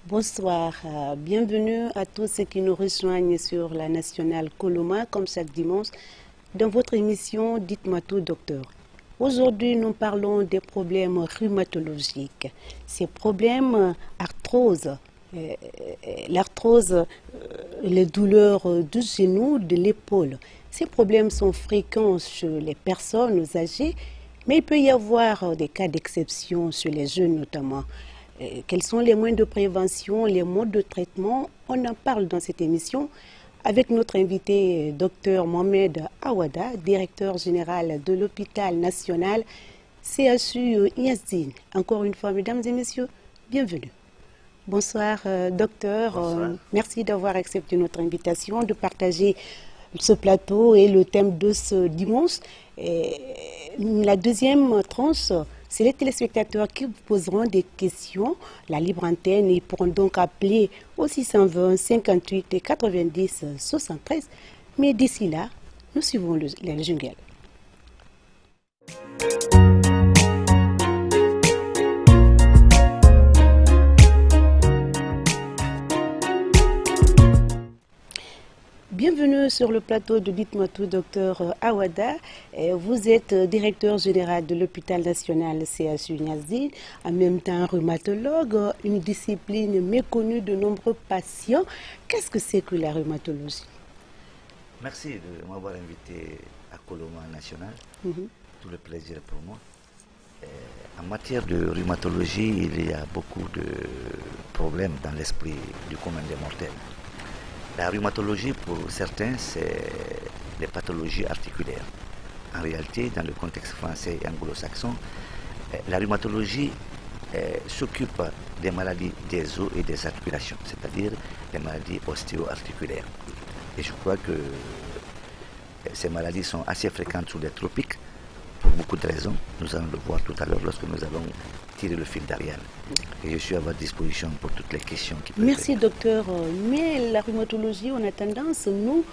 Bonsoir, bienvenue à tous ceux qui nous rejoignent sur la nationale Coloma, comme chaque dimanche, dans votre émission Dites-moi tout, docteur. Aujourd'hui, nous parlons des problèmes rhumatologiques. Ces problèmes, l'arthrose, les douleurs du genou, de l'épaule. Ces problèmes sont fréquents chez les personnes âgées, mais il peut y avoir des cas d'exception chez les jeunes notamment. Quels sont les moyens de prévention, les modes de traitement? On en parle dans cette émission avec notre invité, Dr Mohamed Awada, directeur général de l'hôpital national CHU Yazdi. Encore une fois, mesdames et messieurs, bienvenue. Bonsoir, docteur. Bonsoir. Merci d'avoir accepté notre invitation, de partager ce plateau et le thème de ce dimanche. La deuxième tranche, c'est les téléspectateurs qui vous poseront des questions. La libre antenne, ils pourront donc appeler au 620 58 et 90 73. Mais d'ici là, nous suivons le jungle. Bienvenue sur le plateau de Dites-moi tout, docteur Awada. Vous êtes directeur général de l'hôpital national CHU Yazdi, en même temps rhumatologue, une discipline méconnue de nombreux patients. Qu'est-ce que c'est que la rhumatologie? Merci de m'avoir invité à Coloma National. Tout le plaisir pour moi. En matière de rhumatologie, il y a beaucoup de problèmes dans l'esprit du commun des mortels. La rhumatologie, pour certains, c'est les pathologies articulaires. En réalité, dans le contexte français et anglo-saxon, la rhumatologie s'occupe des maladies des os et des articulations, c'est-à-dire les maladies ostéo-articulaires. Et je crois que ces maladies sont assez fréquentes sous les tropiques, pour beaucoup de raisons. Nous allons le voir tout à l'heure lorsque nous allons tirer le fil d'Ariane. Et je suis à votre disposition pour toutes les questions qui peuvent Merci, venir. docteur. Mais la rhumatologie, on a tendance, nous,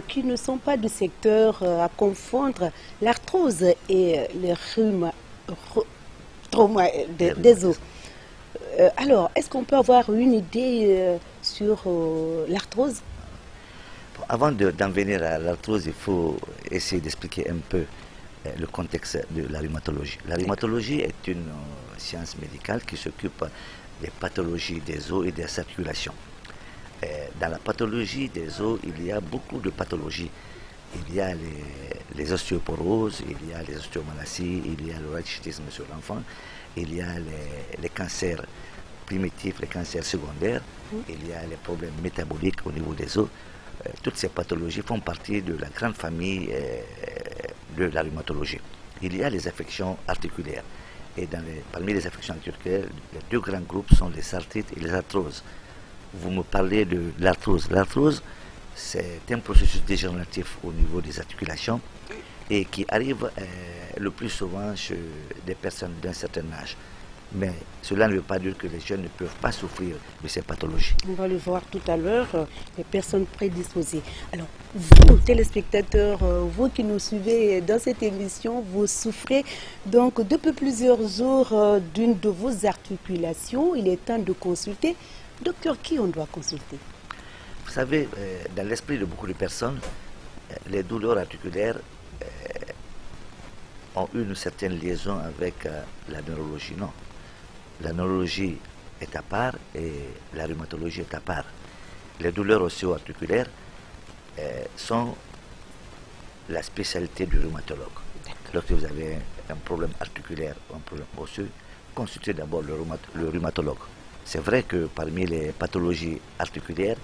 qui ne sommes pas du secteur, à confondre l'arthrose et le trauma des os. Alors, est-ce qu'on peut avoir une idée sur l'arthrose? Bon, avant d'en venir à l'arthrose, il faut essayer d'expliquer un peu le contexte de la rhumatologie. La rhumatologie est une science médicale qui s'occupe des pathologies des os et des articulations. Dans la pathologie des os, il y a beaucoup de pathologies. Il y a les ostéoporoses, il y a les ostéomalacies, il y a le rachitisme sur l'enfant, il y a les cancers primitifs, les cancers secondaires, il y a les problèmes métaboliques au niveau des os. Toutes ces pathologies font partie de la grande famille de la rhumatologie. Il y a les affections articulaires. Et parmi les affections articulaires, les deux grands groupes sont les arthrites et les arthroses. Vous me parlez de l'arthrose. L'arthrose, c'est un processus dégénératif au niveau des articulations et qui arrive le plus souvent chez des personnes d'un certain âge. Mais cela ne veut pas dire que les jeunes ne peuvent pas souffrir de ces pathologies. On va le voir tout à l'heure, les personnes prédisposées. Alors, vous, téléspectateurs, vous qui nous suivez dans cette émission, vous souffrez donc depuis plusieurs jours d'une de vos articulations. Il est temps de consulter. Docteur, qui on doit consulter? Vous savez, dans l'esprit de beaucoup de personnes, les douleurs articulaires ont une certaine liaison avec la neurologie. Non. La neurologie est à part et la rhumatologie est à part. Les douleurs ostéo-articulaires sont la spécialité du rhumatologue. Lorsque vous avez un problème articulaire ou un problème osseux, consultez d'abord le rhumatologue. C'est vrai que parmi les pathologies articulaires,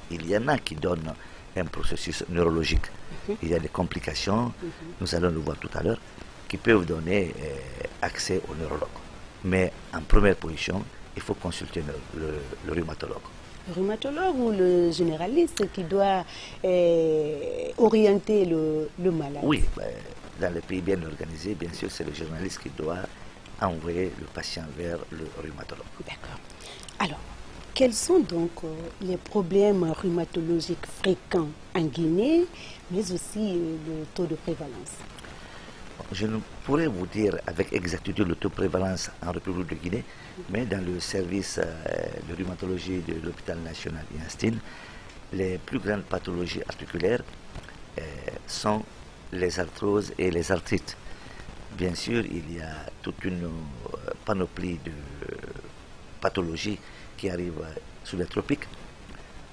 il y en a qui donnent un processus neurologique. Il y a des complications, nous allons le voir tout à l'heure, qui peuvent donner accès au neurologue. Mais en première position, il faut consulter le rhumatologue. Le rhumatologue ou le généraliste qui doit orienter le malade? Oui, dans les pays bien organisés, bien sûr, c'est le généraliste qui doit envoyer le patient vers le rhumatologue. D'accord. Alors, quels sont donc les problèmes rhumatologiques fréquents en Guinée, mais aussi le taux de prévalence? Je ne pourrais vous dire avec exactitude le taux de prévalence en République de Guinée, mais dans le service de rhumatologie de l'hôpital national INSTIN, les plus grandes pathologies articulaires sont les arthroses et les arthrites. Bien sûr, il y a toute une panoplie de pathologies qui arrivent sous les tropiques.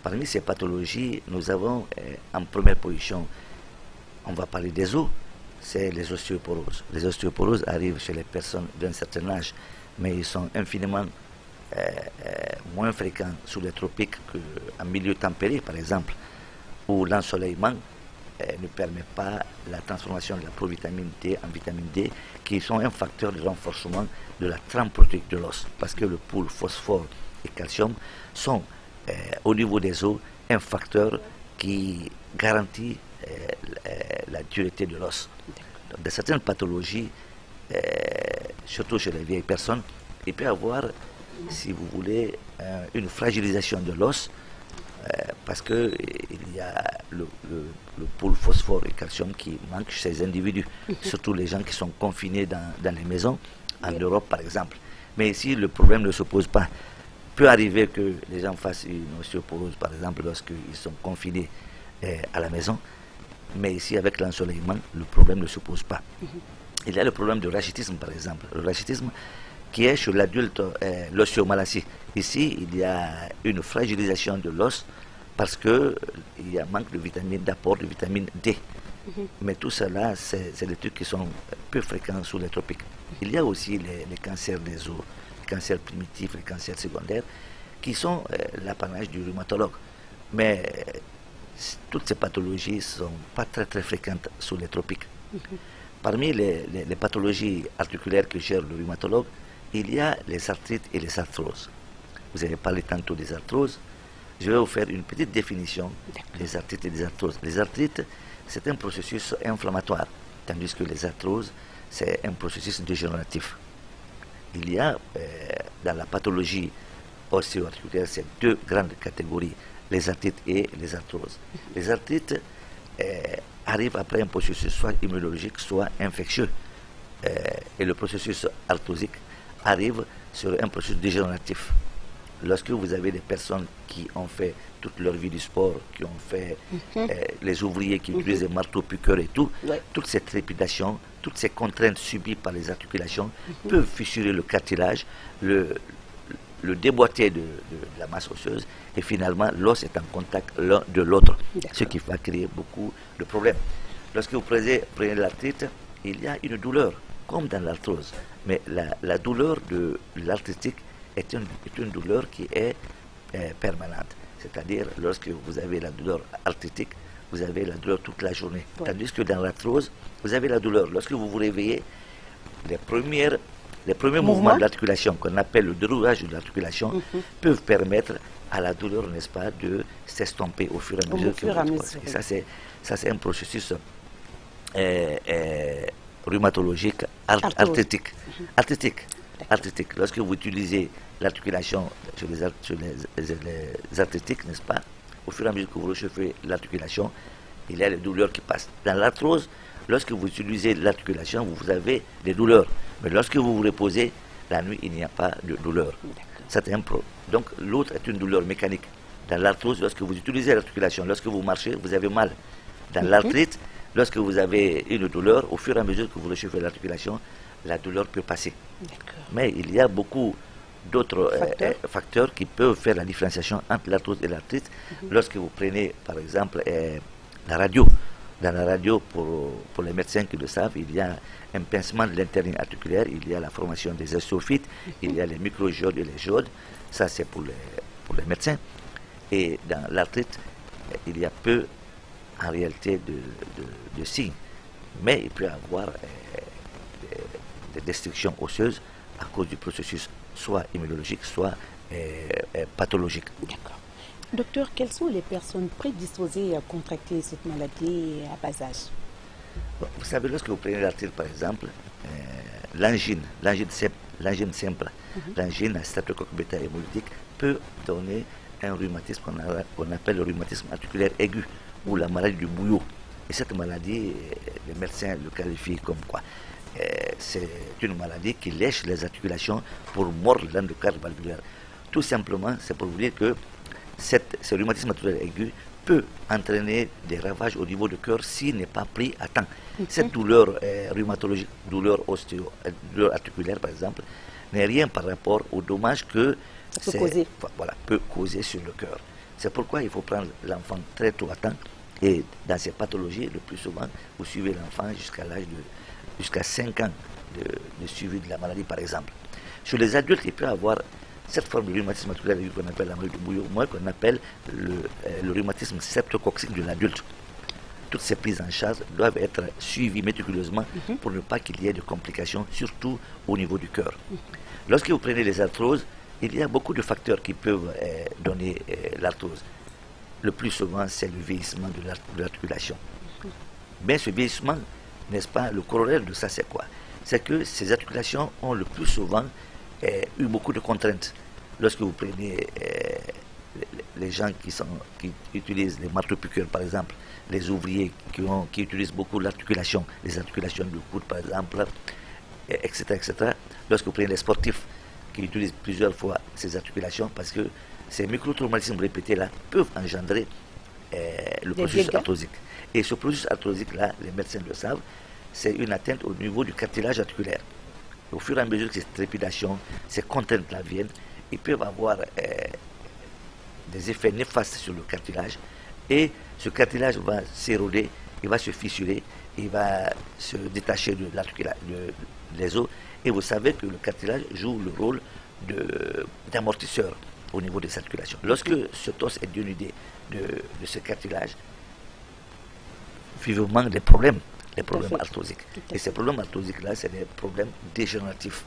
Parmi ces pathologies, nous avons en première position, on va parler des os, c'est les ostéoporoses. Les ostéoporoses arrivent chez les personnes d'un certain âge, mais ils sont infiniment moins fréquents sous les tropiques qu'en milieu tempéré, par exemple, où l'ensoleillement ne permet pas la transformation de la provitamine D en vitamine D, qui sont un facteur de renforcement de la trame protéique de l'os, parce que le pool phosphore et calcium sont au niveau des os un facteur qui garantit la dureté de l'os. Dans certaines pathologies, surtout chez les vieilles personnes, il peut y avoir, si vous voulez, une fragilisation de l'os parce qu'il y a le pôle phosphore et calcium qui manque chez ces individus, surtout les gens qui sont confinés dans les maisons, en Europe par exemple. Mais ici, le problème ne se pose pas. Il peut arriver que les gens fassent une ostéoporose, par exemple, lorsqu'ils sont confinés à la maison, mais ici, avec l'ensoleillement, le problème ne se pose pas. Il y a le problème du rachitisme, par exemple. Le rachitisme qui est chez l'adulte l'ostéomalacie. Ici, il y a une fragilisation de l'os parce qu'il y a un manque de vitamine, d'apport de vitamine D. Mais tout cela, c'est des trucs qui sont peu fréquents sous les tropiques. Il y a aussi les cancers des os, les cancers primitifs, les cancers secondaires, qui sont l'apanage du rhumatologue. Mais toutes ces pathologies ne sont pas très fréquentes sous les tropiques. Parmi les pathologies articulaires que gère le rhumatologue, il y a les arthrites et les arthroses. Vous avez parlé tantôt des arthroses. Je vais vous faire une petite définition des arthrites et des arthroses. Les arthrites, c'est un processus inflammatoire, tandis que les arthroses, c'est un processus dégénératif. Il y a dans la pathologie ostéo-articulaire, c'est deux grandes catégories, les arthrites et les arthroses. Les arthrites arrivent après un processus soit immunologique, soit infectieux. Et le processus arthrosique arrive sur un processus dégénératif. Lorsque vous avez des personnes qui ont fait toute leur vie du sport, qui ont fait les ouvriers qui utilisent des marteaux piqueurs et tout, toutes ces trépidations, toutes ces contraintes subies par les articulations peuvent fissurer le cartilage, le déboîter de la masse osseuse, et finalement l'os est en contact l'un de l'autre, ce qui va créer beaucoup de problèmes. Lorsque vous prenez l'arthrite, il y a une douleur, comme dans l'arthrose, mais la douleur de l'arthritique est une douleur qui est permanente. C'est-à-dire, lorsque vous avez la douleur arthritique, vous avez la douleur toute la journée. Tandis que dans l'arthrose, vous avez la douleur. Lorsque vous vous réveillez, les premiers mouvements de l'articulation, qu'on appelle le déroulage de l'articulation, peuvent permettre à la douleur, n'est-ce pas, de s'estomper au fur et à mesure. Et ça, c'est un processus rhumatologique arthritique. Arthritique. Lorsque vous utilisez l'articulation sur les arthritiques, n'est-ce pas, au fur et à mesure que vous réchauffez l'articulation, il y a les douleurs qui passent. Dans l'arthrose, lorsque vous utilisez l'articulation, vous avez des douleurs. Mais lorsque vous vous reposez, la nuit, il n'y a pas de douleur. C'est un pro. Donc l'autre est une douleur mécanique. Dans l'arthrose, lorsque vous utilisez l'articulation, lorsque vous marchez, vous avez mal. Dans l'arthrite, lorsque vous avez une douleur, au fur et à mesure que vous réchauffez l'articulation, la douleur peut passer. Mais il y a beaucoup d'autres facteurs qui peuvent faire la différenciation entre l'arthrose et l'arthrite. Lorsque vous prenez, par exemple, la radio. Dans la radio, pour les médecins qui le savent, il y a un pincement de l'intérieur articulaire, il y a la formation des osteophytes, il y a les microgiodes et les giodes. Ça, c'est pour les médecins. Et dans l'arthrite, il y a peu, en réalité, de signes. Mais il peut y avoir des destructions osseuses à cause du processus soit immunologique, soit pathologique. D'accord. Docteur, quelles sont les personnes prédisposées à contracter cette maladie à bas âge? Vous savez, lorsque vous prenez l'arthrite, par exemple, l'angine simple, l'angine à streptocoque bêta-hémolytique peut donner un rhumatisme qu'on appelle le rhumatisme articulaire aigu ou la maladie du bouillot. Et cette maladie, les médecins le qualifient comme quoi? c'est une maladie qui lèche les articulations pour mordre l'endocarde valvulaire. Tout simplement, c'est pour vous dire que ce rhumatisme articulaire aigu peut entraîner des ravages au niveau du cœur s'il n'est pas pris à temps. Cette douleur rhumatologique, douleur articulaire par exemple, n'est rien par rapport aux dommages que peut causer sur le cœur. C'est pourquoi il faut prendre l'enfant très tôt à temps. Et dans ces pathologies, le plus souvent, vous suivez l'enfant jusqu'à 5 ans de suivi de la maladie, par exemple. Chez les adultes, il peut avoir cette forme de rhumatisme articulaire qu'on appelle la maladie de Bouillon-Moi, qu'on appelle le rhumatisme streptococcique de l'adulte. Toutes ces prises en charge doivent être suivies méticuleusement pour ne pas qu'il y ait de complications, surtout au niveau du cœur. Lorsque vous prenez les arthroses, il y a beaucoup de facteurs qui peuvent donner l'arthrose. Le plus souvent, c'est le vieillissement de l'articulation. Mais ce vieillissement, n'est-ce pas, le corollaire de ça, c'est quoi? C'est que ces articulations ont le plus souvent eu beaucoup de contraintes. Lorsque vous prenez les gens qui utilisent les marteaux-piqûres, par exemple, les ouvriers qui utilisent beaucoup l'articulation, les articulations du coude, par exemple, etc., etc. Lorsque vous prenez les sportifs qui utilisent plusieurs fois ces articulations, parce que ces micro-traumatismes répétés-là peuvent engendrer le processus arthrosique. Et ce processus arthrosique-là, les médecins le savent, c'est une atteinte au niveau du cartilage articulaire. Au fur et à mesure que ces trépidations, ces contraintes-là viennent, ils peuvent avoir des effets néfastes sur le cartilage. Et ce cartilage va s'éroder, il va se fissurer, il va se détacher des os. Et vous savez que le cartilage joue le rôle d'amortisseur au niveau des articulations. Lorsque cet os est dénudé de ce cartilage, vivement des problèmes arthrosiques. Et ces problèmes arthrosiques-là, c'est des problèmes dégénératifs.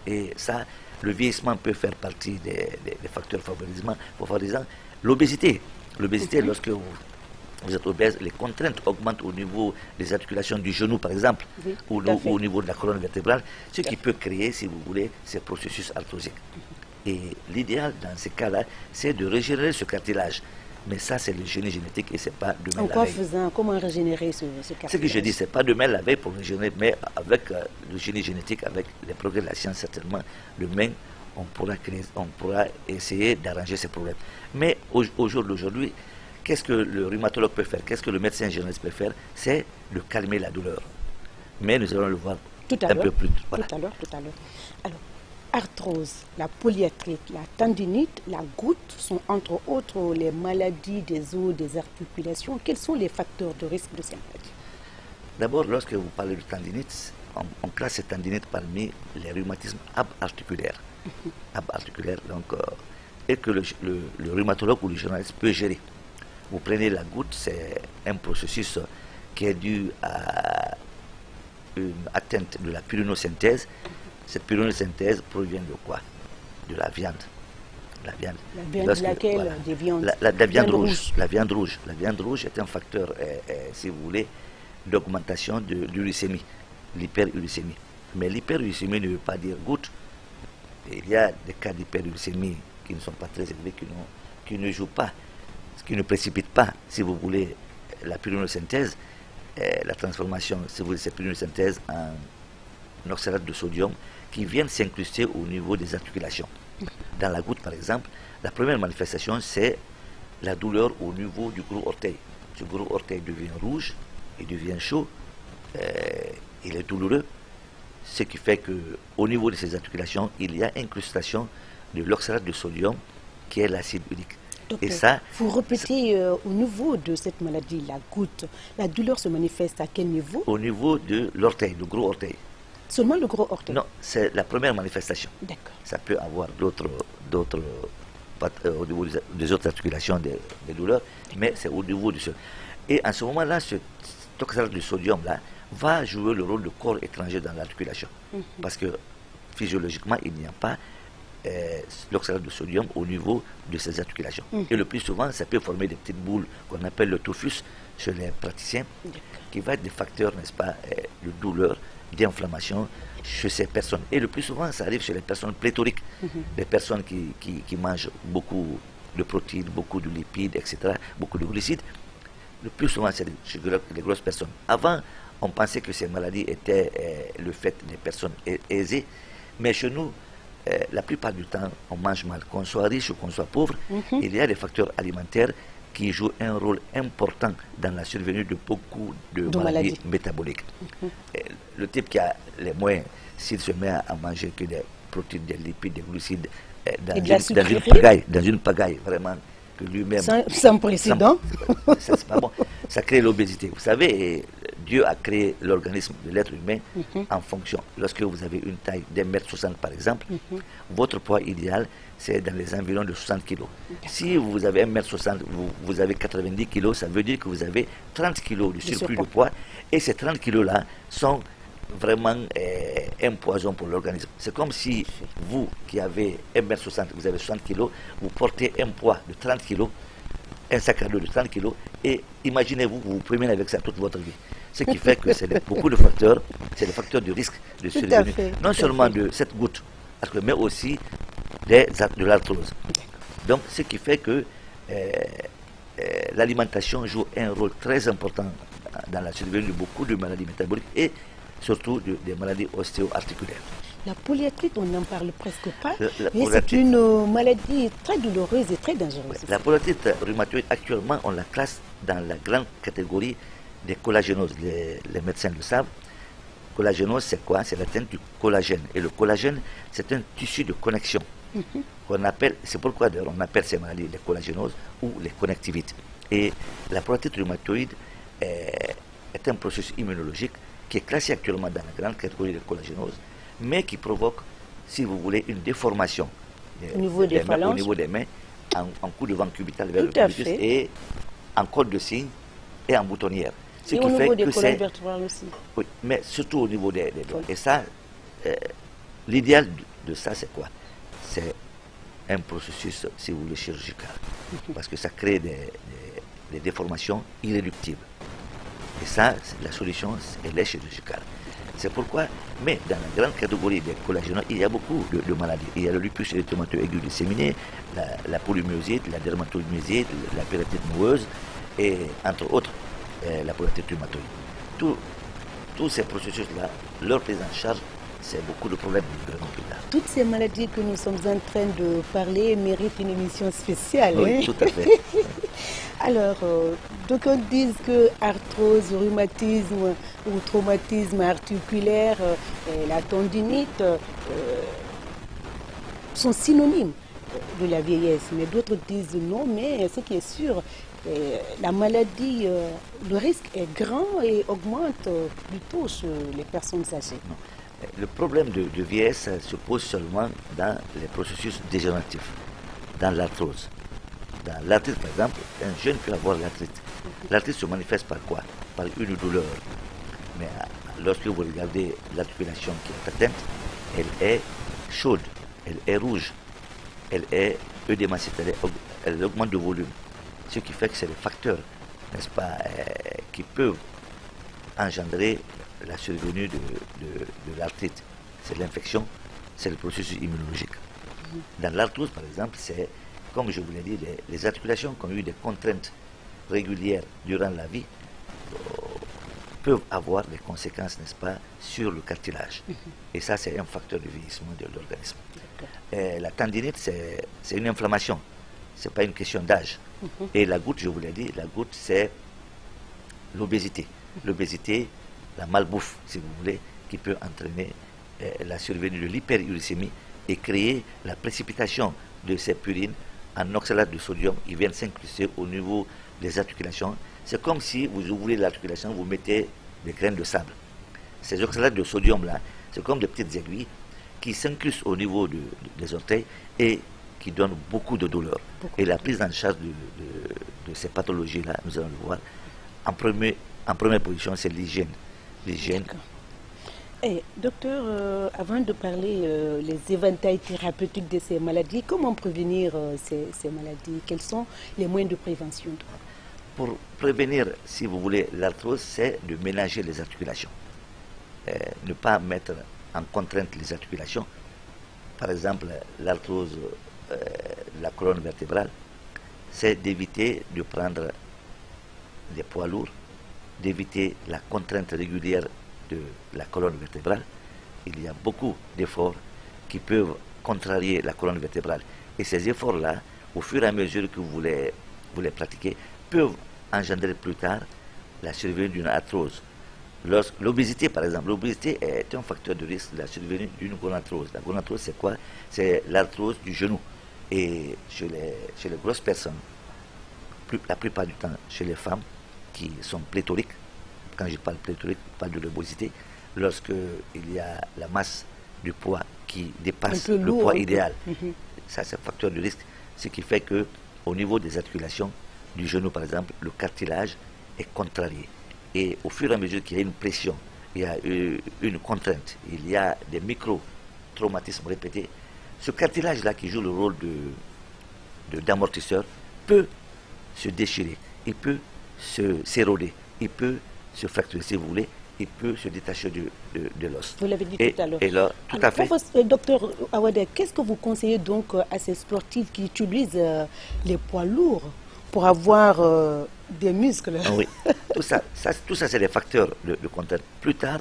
Et ça, le vieillissement peut faire partie des facteurs favorisant l'obésité. L'obésité, lorsque vous êtes obèse, les contraintes augmentent au niveau des articulations du genou, par exemple, ou au niveau de la colonne vertébrale, ce qui peut créer, si vous voulez, ces processus arthrosiques. Et l'idéal, dans ces cas-là, c'est de régénérer ce cartilage. Mais ça, c'est le génie génétique et c'est pas demain la veille. Comment régénérer ce cartilage? Ce que je dis, c'est pas demain la veille pour régénérer, mais avec le génie génétique, avec les progrès de la science, certainement, demain, on pourra essayer d'arranger ces problèmes. Mais au jour d'aujourd'hui, qu'est-ce que le rhumatologue peut faire? Qu'est-ce que le médecin généraliste peut faire? C'est de calmer la douleur. Mais nous allons le voir un peu plus. Voilà. Tout à l'heure. Alors, arthrose, la polyarthrite, la tendinite, la goutte sont entre autres les maladies des os, des articulations. Quels sont les facteurs de risque de ces maladies? D'abord, lorsque vous parlez de tendinite, on classe cette tendinite parmi les rhumatismes abarticulaires. Abarticulaires, donc, et que le rhumatologue ou le généraliste peut gérer. Vous prenez la goutte, c'est un processus qui est dû à une atteinte de la pyrénosynthèse. Cette pyrénosynthèse provient de quoi? De la viande. La viande de laquelle? Voilà. Des viandes. La viande rouge. La viande rouge. La viande rouge est un facteur, si vous voulez, d'augmentation de l'uricémie, l'hyperuricémie. Mais l'hyperuricémie ne veut pas dire goutte. Il y a des cas d'hyperuricémie qui ne sont pas très élevés, qui ne jouent pas, qui ne précipitent pas, si vous voulez, la pyrénosynthèse, la transformation, si vous voulez, cette pyrénosynthèse en oxalate de sodium qui viennent s'incruster au niveau des articulations. Dans la goutte, par exemple, la première manifestation, c'est la douleur au niveau du gros orteil. Ce gros orteil devient rouge, il devient chaud, il est douloureux, ce qui fait qu'au niveau de ces articulations, il y a incrustation de l'oxalate de sodium qui est l'acide urique. Donc, et ça, vous répétez au niveau de cette maladie, la goutte, la douleur se manifeste à quel niveau? Au niveau de l'orteil, le gros orteil. Seulement le gros orteil? Non, c'est la première manifestation. D'accord. Ça peut avoir d'autres au niveau des autres articulations des douleurs, mais c'est au niveau du sol. Et en ce moment-là, ce oxalate de sodium-là va jouer le rôle de corps étranger dans l'articulation. Parce que physiologiquement, il n'y a pas l'oxalate de sodium au niveau de ces articulations. Et le plus souvent, ça peut former des petites boules qu'on appelle le tophus chez les praticiens, qui va être des facteurs, n'est-ce pas, de douleur, d'inflammation chez ces personnes. Et le plus souvent, ça arrive chez les personnes pléthoriques, les personnes qui mangent beaucoup de protéines, beaucoup de lipides, etc., beaucoup de glucides. Le plus souvent, c'est chez les grosses personnes. Avant, on pensait que ces maladies étaient le fait des personnes aisées, mais chez nous, la plupart du temps, on mange mal. Qu'on soit riche ou qu'on soit pauvre, il y a des facteurs alimentaires qui jouent un rôle important dans la survenue de beaucoup de maladies métaboliques. Le type qui a les moyens, s'il se met à manger que des protéines, des lipides, des glucides, dans une pagaille vraiment que lui-même... Sans précédent. C'est pas bon. Ça crée l'obésité. Vous savez, Dieu a créé l'organisme de l'être humain en fonction. Lorsque vous avez une taille d'1,60 m par exemple, votre poids idéal, c'est dans les environs de 60 kg. Si vous avez 1,60 m, vous avez 90 kg, ça veut dire que vous avez 30 kg de surplus de poids. Et ces 30 kg-là sont vraiment un poison pour l'organisme. C'est comme si vous, qui avez 1,60 m, vous avez 60 kg, vous portez un poids de 30 kg, un sac à dos de 30 kg, et imaginez-vous, vous vous promenez avec ça toute votre vie. Ce qui fait que c'est beaucoup de facteurs, c'est le facteur de risque de survenue. Non seulement de cette goutte, mais aussi de l'arthrose. Donc, ce qui fait que l'alimentation joue un rôle très important dans la survenue de beaucoup de maladies métaboliques et surtout des maladies ostéo-articulaires. La polyarthrite, on n'en parle presque pas, mais c'est une maladie très douloureuse et très dangereuse. La polyarthrite rhumatoïde, actuellement, on la classe dans la grande catégorie des collagénoses. Les médecins le savent. Collagénose, c'est quoi? C'est l'atteinte du collagène. Et le collagène, c'est un tissu de connexion qu'on appelle, c'est pourquoi d'ailleurs on appelle ces maladies les collagénoses ou les connectivites. Et la polyarthrite rhumatoïde est un processus immunologique qui est classé actuellement dans la grande catégorie des collagénoses, mais qui provoque, si vous voulez, une déformation au niveau des mains, en coup de vent cubital vers le cubitus et en col de cygne et en boutonnière. Ce et au niveau des colonnes vertébrales aussi. Oui, mais surtout au niveau des doigts. Et ça, l'idéal de ça, c'est quoi? C'est un processus, si vous voulez, chirurgical. Parce que ça crée des déformations irréductibles. Et ça, la solution, elle est chirurgicale. C'est pourquoi, mais dans la grande catégorie des collagénoses, il y a beaucoup de maladies. Il y a le lupus érythrémateux aigu disséminé, la polymyosite, la dermatomyosite, la péritite noueuse, et entre autres, la polyarthrite rhumatoïde. Tous ces processus-là, leur prise en charge, c'est beaucoup de problèmes de plus tard. Toutes ces maladies que nous sommes en train de parler méritent une émission spéciale. Oui, tout à fait. Alors, d'aucuns disent que arthrose, rhumatisme ou traumatisme articulaire, la tendinite sont synonymes de la vieillesse. Mais d'autres disent non, mais ce qui est sûr, la maladie, le risque est grand et augmente plutôt chez les personnes âgées. Non. Le problème de vieillesse se pose seulement dans les processus dégénératifs, dans l'arthrose. Dans l'arthrite, par exemple, un jeune peut avoir l'arthrite. L'arthrite se manifeste par quoi? Par une douleur. Mais lorsque vous regardez l'articulation qui est atteinte, elle est chaude, elle est rouge, elle est œdémacée, elle augmente de volume. Ce qui fait que c'est les facteurs, n'est-ce pas, qui peuvent engendrer la survenue de l'arthrite. C'est l'infection, c'est le processus immunologique. Dans l'arthrose, par exemple, c'est, comme je vous l'ai dit, les articulations qui ont eu des contraintes régulières durant la vie peuvent avoir des conséquences, n'est-ce pas, sur le cartilage. Et ça, c'est un facteur de vieillissement de l'organisme. La tendinite, c'est une inflammation. Ce n'est pas une question d'âge. Et la goutte, je vous l'ai dit, la goutte, c'est l'obésité. L'obésité, la malbouffe, si vous voulez, qui peut entraîner la survenue de l'hyperuricémie et créer la précipitation de ces purines en oxalate de sodium. Ils viennent s'incruster au niveau des articulations. C'est comme si vous ouvrez l'articulation, vous mettez des graines de sable. Ces oxalates de sodium-là, c'est comme des petites aiguilles qui s'incrustent au niveau des orteils et qui donnent beaucoup de douleur. Et la prise en charge de ces pathologies-là, nous allons le voir, en première position, c'est l'hygiène. L'hygiène. Et docteur, avant de parler les éventails thérapeutiques de ces maladies, comment prévenir ces maladies? Quels sont les moyens de prévention? Pour prévenir, si vous voulez, l'arthrose, c'est de ménager les articulations. Ne pas mettre en contrainte les articulations. Par exemple, l'arthrose de la colonne vertébrale, c'est d'éviter de prendre des poids lourds, d'éviter la contrainte régulière de la colonne vertébrale. Il y a beaucoup d'efforts qui peuvent contrarier la colonne vertébrale. Et ces efforts-là, au fur et à mesure que vous les pratiquez, peuvent engendrer plus tard la survenue d'une arthrose. L'obésité, par exemple, l'obésité est un facteur de risque de la survenue d'une gonarthrose. La gonarthrose, c'est quoi? C'est l'arthrose du genou. Et chez les grosses personnes, la plupart du temps, chez les femmes qui sont pléthoriques, quand je parle pléthorique, je parle de l'obésité, lorsque il y a la masse du poids qui dépasse le poids idéal, ça c'est un facteur de risque, ce qui fait que au niveau des articulations du genou, par exemple, le cartilage est contrarié. Et au fur et à mesure qu'il y a une pression, il y a une contrainte, il y a des micro-traumatismes répétés, ce cartilage-là qui joue le rôle d'amortisseur peut se déchirer, il peut s'éroder, il peut se fracturer si vous voulez, il peut se détacher de l'os. Vous l'avez dit tout à l'heure. Et là, tout à fait. Docteur Awade, qu'est-ce que vous conseillez donc à ces sportifs qui utilisent les poids lourds pour avoir des muscles? Oui, tout ça c'est des facteurs de contrainte. Plus tard,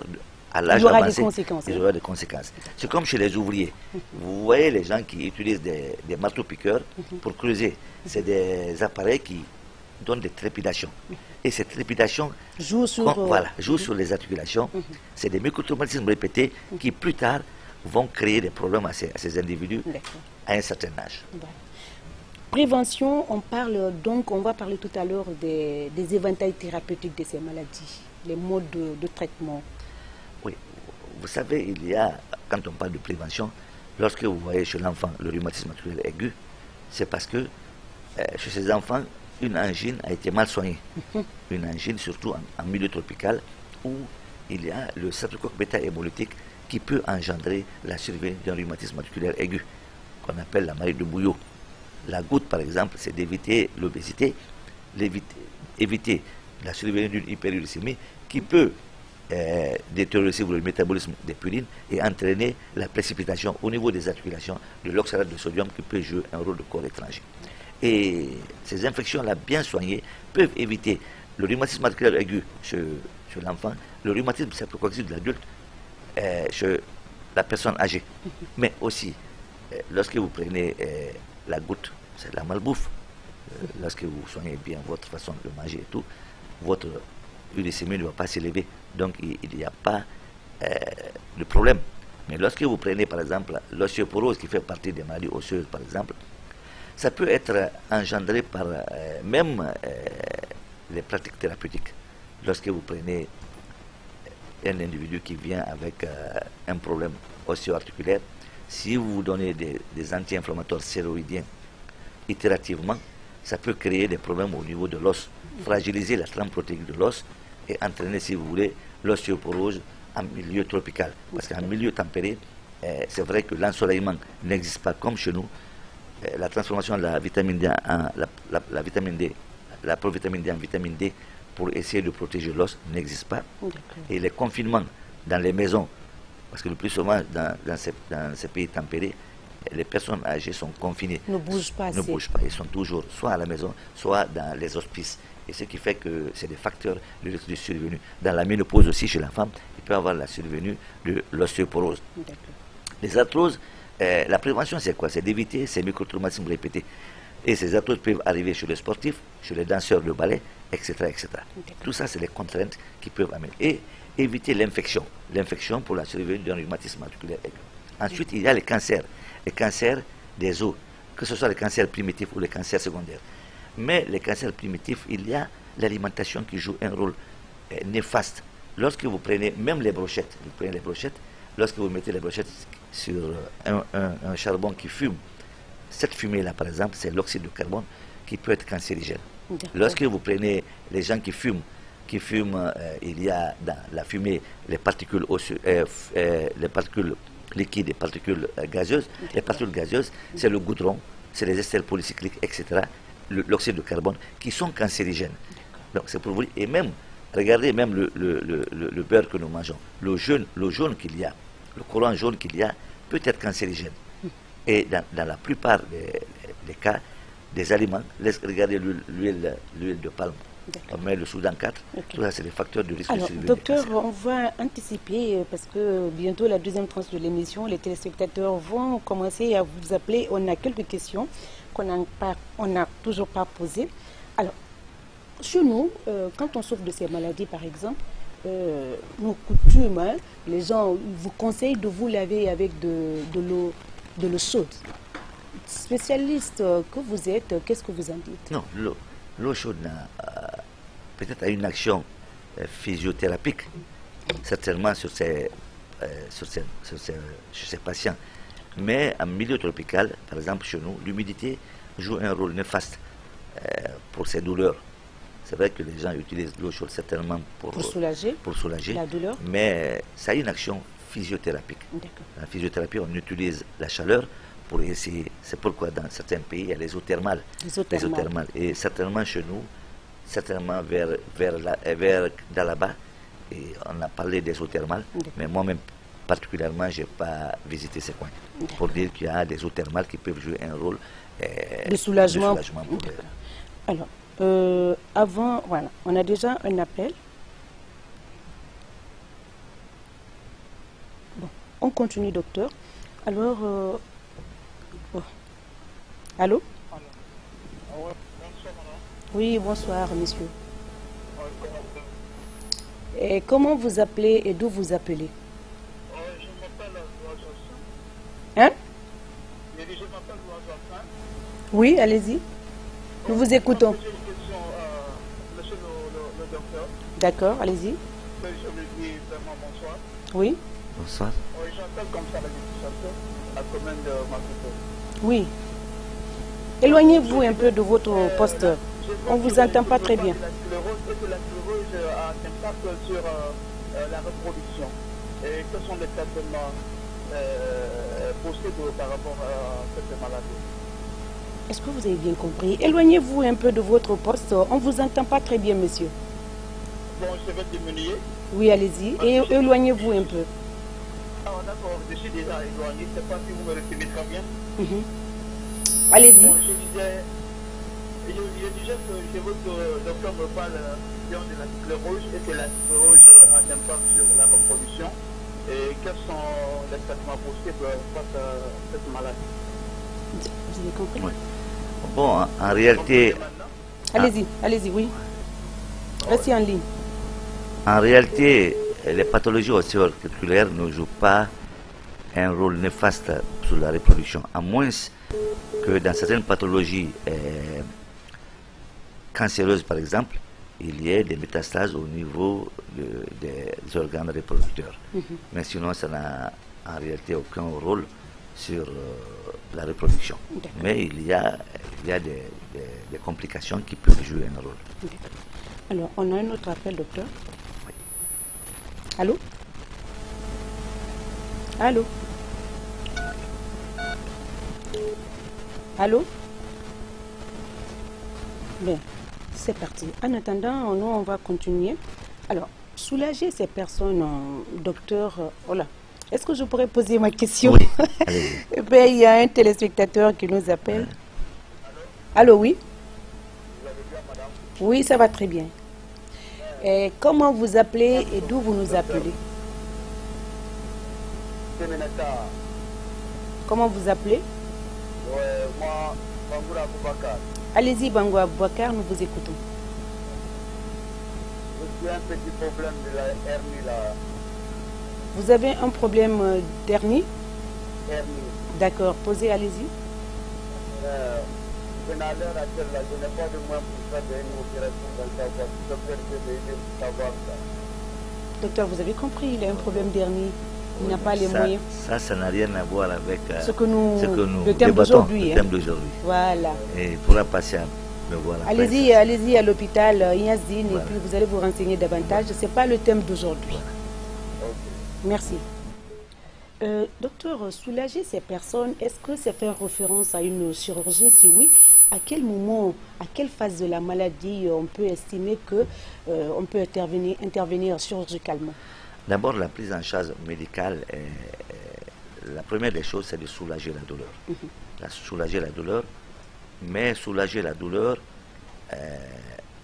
à l'âge avancé, il y aura des conséquences. C'est comme chez les ouvriers. Vous voyez les gens qui utilisent des marteaux-piqueurs pour creuser. C'est des appareils qui donnent des trépidations. Et ces trépidations jouent sur les articulations. C'est des microtraumatismes répétés qui, plus tard, vont créer des problèmes à ces individus à un certain âge. Prévention, on va parler tout à l'heure des éventails thérapeutiques de ces maladies, les modes de traitement. Oui, vous savez, quand on parle de prévention, lorsque vous voyez chez l'enfant le rhumatisme articulaire aigu, c'est parce que chez ces enfants, une angine a été mal soignée. Une angine, surtout en milieu tropical, où il y a le streptocoque bêta-hémolytique qui peut engendrer la survenue d'un rhumatisme articulaire aigu, qu'on appelle la maladie de Bouillot. La goutte, par exemple, c'est d'éviter l'obésité, éviter la survenue d'une hyperuricémie qui peut détériorer le métabolisme des purines et entraîner la précipitation au niveau des articulations de l'oxalate de sodium qui peut jouer un rôle de corps étranger. Et ces infections-là bien soignées peuvent éviter le rhumatisme articulaire aigu chez l'enfant, le rhumatisme streptococcique de l'adulte chez la personne âgée. Mais aussi, lorsque vous prenez la goutte, c'est la malbouffe. Lorsque vous soignez bien votre façon de manger et tout, votre uricémie ne va pas s'élever. Donc il n'y a pas de problème. Mais lorsque vous prenez par exemple l'ostéoporose qui fait partie des maladies osseuses par exemple, ça peut être engendré par même les pratiques thérapeutiques. Lorsque vous prenez un individu qui vient avec un problème osseo-articulaire, si vous vous donnez des anti-inflammatoires stéroïdiens itérativement, ça peut créer des problèmes au niveau de l'os, fragiliser la trame protéique de l'os et entraîner, si vous voulez, l'ostéoporose en milieu tropical. Parce qu'en milieu tempéré, c'est vrai que l'ensoleillement n'existe pas comme chez nous. La transformation de la vitamine D en la vitamine D, la provitamine D en vitamine D pour essayer de protéger l'os n'existe pas. Et les confinements dans les maisons, parce que le plus souvent dans ces pays tempérés, les personnes âgées sont confinées. Ne bougent pas. Ils sont toujours soit à la maison, soit dans les hospices. Et ce qui fait que c'est des facteurs de risque de survenue. Dans la ménopause aussi, chez la femme, il peut y avoir la survenue de l'ostéoporose. Les arthroses, la prévention, c'est quoi? C'est d'éviter ces microtraumatismes répétés. Et ces arthroses peuvent arriver chez les sportifs, chez les danseurs de ballet, etc. etc. Tout ça, c'est les contraintes qui peuvent amener. Et éviter l'infection. L'infection pour la survenue d'un rhumatisme articulaire aigu. Ensuite, il y a les cancers des os, que ce soit les cancers primitifs ou les cancers secondaires. Mais les cancers primitifs, il y a l'alimentation qui joue un rôle néfaste. Lorsque vous prenez même les brochettes, lorsque vous mettez les brochettes sur un charbon qui fume, cette fumée-là, par exemple, c'est l'oxyde de carbone qui peut être cancérigène. Lorsque vous prenez les gens qui fument, il y a dans la fumée les particules liquides, les particules gazeuses. Les particules gazeuses, c'est le goudron, c'est les esters polycycliques, etc., l'oxyde de carbone, qui sont cancérigènes. Donc c'est pour vous dire, et même, regardez même le beurre que nous mangeons, le jaune qu'il y a, le colorant jaune qu'il y a, peut être cancérigène. Et dans la plupart des cas, des aliments, regardez l'huile de palme on met le Soudan 4. Ok. Tout ça, c'est des facteurs de risque. Alors, survenue docteur, cancer. on va anticiper parce que bientôt la deuxième tranche de l'émission, les téléspectateurs vont commencer à vous appeler. On a quelques questions on n'a toujours pas posées. Alors, chez nous, quand on souffre de ces maladies, par exemple, nos coutumes, hein, les gens vous conseillent de vous laver avec de l'eau chaude. Spécialiste que vous êtes, qu'est-ce que vous en dites? Non, l'eau chaude peut-être a une action physiothérapique, certainement sur ces patients. Mais en milieu tropical, par exemple chez nous, l'humidité joue un rôle néfaste pour ces douleurs. C'est vrai que les gens utilisent l'eau chaude certainement pour soulager la douleur, mais ça a une action physiothérapique. En physiothérapie, on utilise la chaleur pour essayer. C'est pourquoi dans certains pays, il y a les eaux thermales. Les eaux thermales. Et certainement chez nous, certainement vers Dalaba, et on a parlé des eaux thermales, mais moi-même particulièrement, je n'ai pas visité ces coins. Pour dire qu'il y a des eau thermales qui peuvent jouer un rôle de soulagement. Alors, avant, voilà, on a déjà un appel. Bon, on continue, docteur. Alors, allô? Oui, bonsoir, monsieur. Et comment vous appelez et d'où vous appelez? Je m'appelle Loisossin. Hein? Je m'appelle Loisossin. Oui, allez-y. Nous vous écoutons. J'ai une question, monsieur le docteur. D'accord, allez-y. Je lui dis vraiment bonsoir. Oui. Bonsoir. Oui, j'appelle comme ça l'administration, la commune de Maputo. Oui. Éloignez-vous un peu de votre poste. On ne vous entend pas très bien. La sclérose a un impact sur la reproduction. Et quels sont les traitements possibles par rapport à cette maladie? Est-ce que vous avez bien compris? Éloignez-vous un peu de votre poste. On ne vous entend pas très bien, monsieur. Bon, je vais diminuer. Oui, allez-y. Et éloignez-vous un peu. Ah, d'accord, je suis déjà éloigné. Je ne sais pas si vous me recevez très bien. Allez-y. Bon, je disais que je veux que le docteur me parle de la sclérose et que la sclérose a un impact sur la reproduction. Et quels sont les traitements possibles face à cette maladie? Vous avez compris? Oui. Bon, en réalité... Allez-y, allez-y, oui. Restez en ligne. En réalité, les pathologies osseo-articulaires ne jouent pas un rôle néfaste sur la reproduction, à moins que dans certaines pathologies cancéreuses, par exemple, il y ait des métastases au niveau des organes reproducteurs. Mais sinon, ça n'a en réalité aucun rôle sur la reproduction. Mais il y a des complications qui peuvent jouer un rôle. Alors, on a un autre appel, docteur. Oui. Allô? Allô? Allô? Bien, c'est parti. En attendant, nous, on va continuer. Alors, soulager ces personnes, docteur, voilà. Est-ce que je pourrais poser ma question? Oui. Eh bien, il y a un téléspectateur qui nous appelle. Allô, oui? Vous allez bien, madame? Oui, ça va très bien. Et comment vous appelez et d'où vous nous appelez? Semenata. Comment vous appelez? Moi, Bangoura Boubacar. Allez-y, Bango Abouakar, nous vous écoutons. Je suis un petit problème de la hernie là. Vous avez un problème d'hernie? Hernie. D'accord, posez, allez-y. Je n'ai à l'heure actuelle là, je n'ai pas de moyens pour faire une opération dans le savoir. Je peux m'aider pour savoir ça. Docteur, vous avez compris, il a un problème d'hernie. Il n'a pas les moyens. Ça n'a rien à voir avec ce que nous le thème d'aujourd'hui. Voilà. Et il pourra passer à me voir. Allez-y à l'hôpital Ignazine et puis vous allez vous renseigner davantage. Ce n'est pas le thème d'aujourd'hui. Merci. Docteur, soulager ces personnes, est-ce que c'est faire référence à une chirurgie? Si oui, à quel moment, à quelle phase de la maladie on peut estimer qu'on peut intervenir chirurgicalement? D'abord, la prise en charge médicale, la première des choses, c'est de soulager la douleur. Soulager la douleur, mais soulager la douleur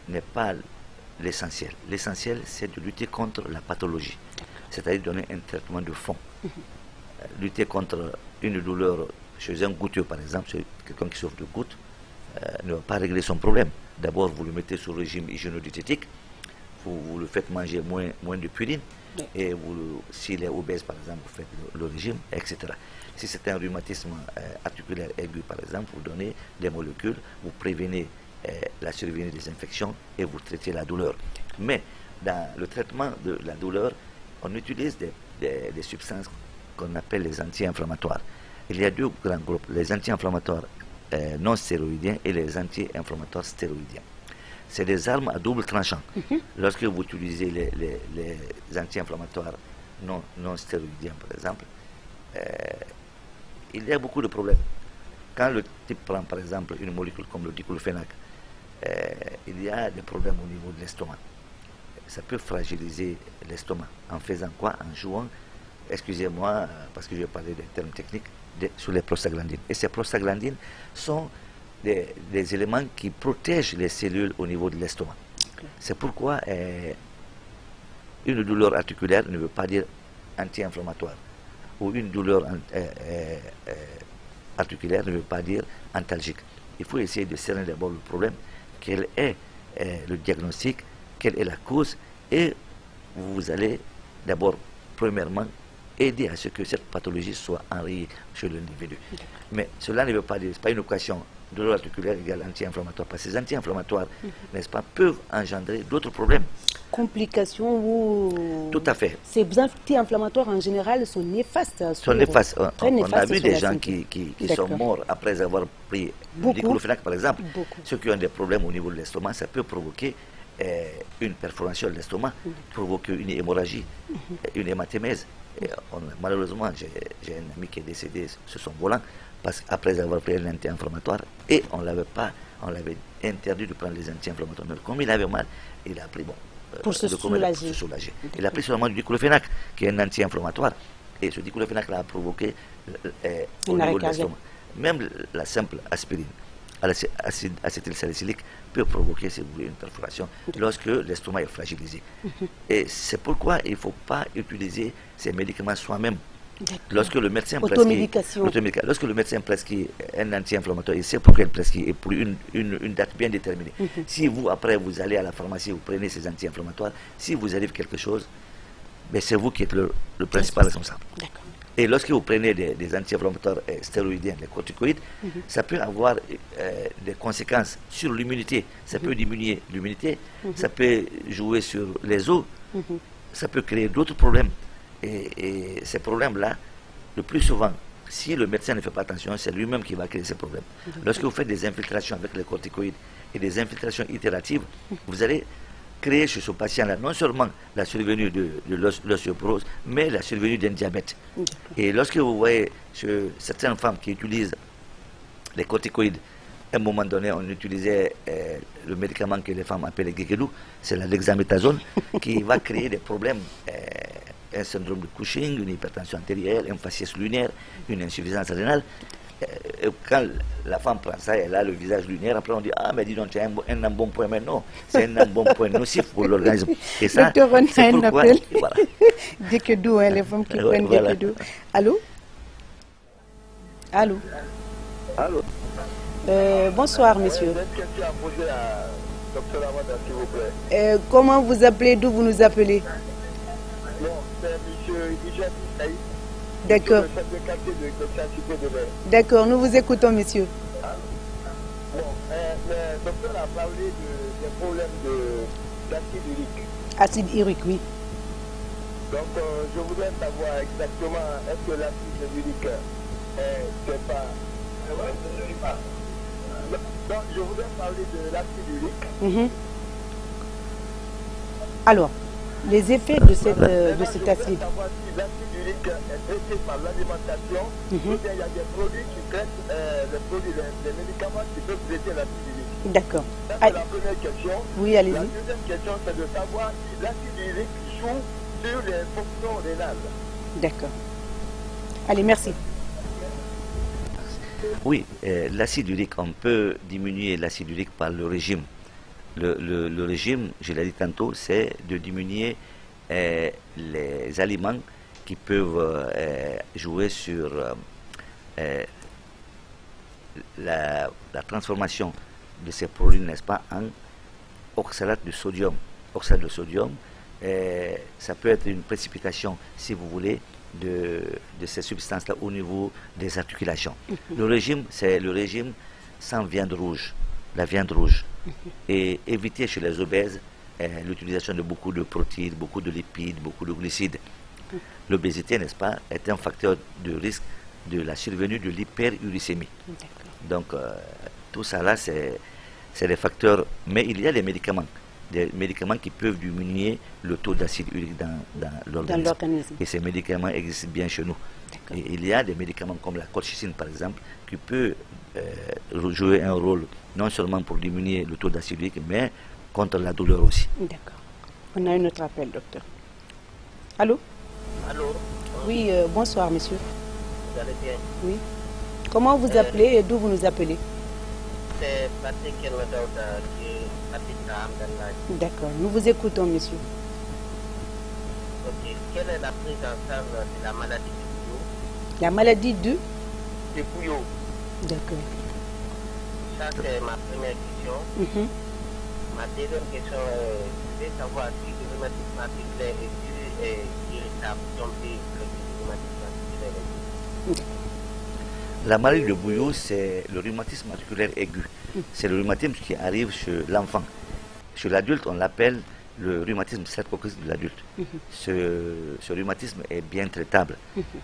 n'est pas l'essentiel. L'essentiel, c'est de lutter contre la pathologie, c'est-à-dire donner un traitement de fond. Lutter contre une douleur chez un goutteux, par exemple, chez quelqu'un qui souffre de gouttes, ne va pas régler son problème. D'abord, vous le mettez sur le régime hygiéno-diététique, vous le faites manger moins de purine, et s'il est obèse, par exemple, vous faites le régime, etc. Si c'est un rhumatisme articulaire aigu, par exemple, vous donnez des molécules, vous prévenez la survenue des infections et vous traitez la douleur. Mais dans le traitement de la douleur, on utilise des substances qu'on appelle les anti-inflammatoires. Il y a deux grands groupes, les anti-inflammatoires non stéroïdiens et les anti-inflammatoires stéroïdiens. C'est des armes à double tranchant. Lorsque vous utilisez les anti-inflammatoires non stéroïdiens, par exemple, il y a beaucoup de problèmes. Quand le type prend, par exemple, une molécule comme le diclofénac, il y a des problèmes au niveau de l'estomac. Ça peut fragiliser l'estomac. En faisant quoi? En jouant, excusez-moi, parce que je vais parler des termes techniques, sur les prostaglandines. Et ces prostaglandines sont des éléments qui protègent les cellules au niveau de l'estomac. C'est pourquoi une douleur articulaire ne veut pas dire anti-inflammatoire. Ou une douleur articulaire ne veut pas dire antalgique. Il faut essayer de cerner d'abord le problème, quel est le diagnostic, quelle est la cause, et vous allez d'abord, premièrement, aider à ce que cette pathologie soit enrayée chez l'individu. Mais cela ne veut pas dire, ce n'est pas une équation douleur articulaire égale anti-inflammatoire, parce que ces anti-inflammatoires, n'est-ce pas, peuvent engendrer d'autres problèmes. Complications ou... Tout à fait. Ces anti-inflammatoires en général sont néfastes. Sont néfastes. On a vu des gens qui sont morts après avoir pris le diclofénac, par exemple. Ceux qui ont des problèmes au niveau de l'estomac, ça peut provoquer une perforation de l'estomac, provoquer une hémorragie, une hématémèse. Malheureusement, j'ai un ami qui est décédé sur son volant après avoir pris un anti-inflammatoire, et on l'avait interdit de prendre les anti-inflammatoires. Mais comme il avait mal, il a pris pour se soulager. Il a pris seulement du diclofénac, qui est un anti-inflammatoire, et ce diclofénac a provoqué au niveau de l'estomac. Même la simple aspirine, acétylsalicylique, peut provoquer, si vous voulez, une perforation lorsque l'estomac est fragilisé. Et c'est pourquoi il ne faut pas utiliser ces médicaments soi-même. Lorsque le médecin prescrit un anti-inflammatoire, il sait pourquoi il prescrit, et pour une date bien déterminée. Si vous, après, vous allez à la pharmacie, vous prenez ces anti-inflammatoires, si vous arrive quelque chose, c'est vous qui êtes le principal responsable. Et lorsque vous prenez des anti-inflammatoires stéroïdiens, les corticoïdes, ça peut avoir des conséquences sur l'immunité. Ça peut diminuer l'immunité, ça peut jouer sur les os, ça peut créer d'autres problèmes. Et ces problèmes-là, le plus souvent, si le médecin ne fait pas attention, c'est lui-même qui va créer ces problèmes. Lorsque vous faites des infiltrations avec les corticoïdes et des infiltrations itératives, vous allez créer chez ce patient-là non seulement la survenue de l'ostéoporose, mais la survenue d'un diabète. Et lorsque vous voyez chez certaines femmes qui utilisent les corticoïdes, à un moment donné, on utilisait le médicament que les femmes appellent guéguédou, c'est la dexaméthasone, qui va créer des problèmes, un syndrome de Cushing, une hypertension artérielle, un faciès lunaire, une insuffisance rénale. Quand la femme prend ça, elle a le visage lunaire, après on dit, ah mais dis donc, tu as un embonpoint, mais non, c'est un embonpoint nocif pour l'organisme. Et ça, c'est pourquoi... Voilà. Guéguédou, les femmes qui prennent guéguédou. Allô? Allô? Allô? Bonsoir, monsieur. J'ai une question à poser à Dr Lamada, s'il vous plaît. Comment vous appelez? D'où vous nous appelez? Bon, c'est M. Ijani Saïd. D'accord. Le chef de quartier de Cité de Verre. D'accord, nous vous écoutons, monsieur. Bon, le docteur a parlé des problèmes d'acide urique. Acide urique, oui. Donc, je voudrais savoir exactement, est-ce que l'acide urique c'est pas... Donc, je voudrais parler de l'acide urique. Alors, les effets de cet acide. Savoir si l'acide urique est traité par l'alimentation, ou bien il y a des produits qui traitent les médicaments qui peuvent traiter l'acide urique. D'accord. Ça, c'est la première question. Oui, allez-y. La deuxième question, c'est de savoir si l'acide urique joue sur les fonctions rénales. D'accord. Allez, merci. Oui, l'acide urique, on peut diminuer l'acide urique par le régime Le régime, je l'ai dit tantôt, c'est de diminuer les aliments qui peuvent jouer sur la transformation de ces produits, n'est-ce pas, en oxalate de sodium. Oxalate de sodium, ça peut être une précipitation, si vous voulez, de ces substances-là au niveau des articulations. Le régime, c'est le régime sans viande rouge, la viande rouge. Et éviter chez les obèses l'utilisation de beaucoup de protéines, beaucoup de lipides, beaucoup de glucides. L'obésité, n'est-ce pas, est un facteur de risque de la survenue de l'hyperuricémie. Donc, tout ça là, c'est des facteurs. Mais il y a des médicaments qui peuvent diminuer le taux d'acide urique dans l'organisme. Et ces médicaments existent bien chez nous. Et il y a des médicaments comme la colchicine, par exemple, qui peut jouer un rôle non seulement pour diminuer le taux d'acide urique, mais contre la douleur aussi. D'accord. On a un autre appel, docteur. Allô? Allô? Oui, bonsoir, monsieur. Vous allez bien? Oui. Comment vous appelez et d'où vous nous appelez? C'est Patrick Kenwadaouda qui habite à Amdallah. D'accord, nous vous écoutons, monsieur. Ok. Quelle est la prise en charge de la maladie du bouillot? La maladie du Bouillot. D'accord. Ça, c'est ma première question. Ma deuxième question est, je veux savoir si le rhumatisme articulaire est dû et irritable, si on peut traiter le rhumatisme articulaire aigu. La maladie de Bouillot, c'est le rhumatisme articulaire aigu. C'est le rhumatisme qui arrive chez l'enfant. Chez l'adulte, on l'appelle le rhumatisme streptococcus de l'adulte. Ce rhumatisme est bien traitable.